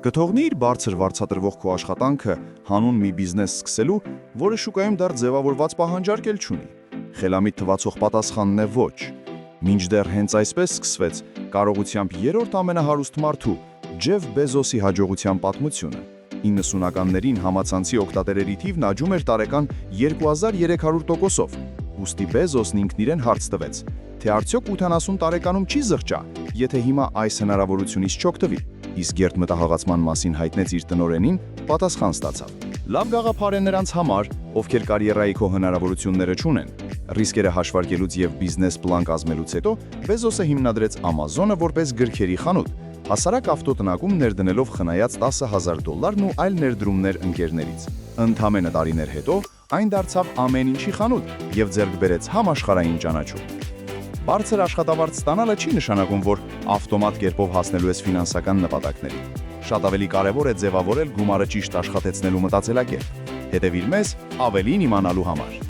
Կթողնի իր բարձր վարձատրվող քո աշխատանքը հանուն մի բիզնես սկսելու, որը շուկայում դեռ ձևավորված պահանջարկ էլ չունի։ Խելամիտ թվացող պատասխանն է ոչ։ Մինչդեռ հենց այսպես սկսվեց կարողությամբ երրորդ ամենահարուստ մարդու Ջեֆ Բեզոսի հաջողության պատմությունը։ 90-ականներին համացանցի օգտատերերի թիվն աճում էր տարեկան 2300%-ով։ Ուստի Բեզոսն ինքն իրեն հարց տվեց, թե արդյոք 80 տարեկանում չի զղջա, եթե հիմա այս հնարավորությունից չօգտվի։ Իսկ երբ մտահղացման մասին հայտնեց իր տնօրենին, պատասխան ստացավ. «Լավ գաղափար է նրանց համար, ովքեր կարիերայի քո հնարավորությունները չունեն»։ Ռիսկերը հաշվարկելուց եւ բիզնես պլան կազմելուց հետո Բեզոսը հիմնադրեց Amazon-ը որպես գրքերի խանութ, հասարակ ավտոտնակում ներդնելով խնայած $10,000 ու այլ ներդրումներ ընկերներից։ Ընդամենը տարիներ հետո այն դարձավ ամեն ինչի խանութ եւ ձեռք բերեց համաշխարհային ճանաչում։ Բարձր աշխատավարձ ստանալը չի նշանակում, որ ավտոմատ կերպով հասնելու ես ֆինանսական նպատակներին։ Շատ ավելի կարևոր է ձևավորել գումարը ճիշտ աշխատեցնելու մտածելակերպ։ Հետևիր մեզ ավելին իմանալու համար։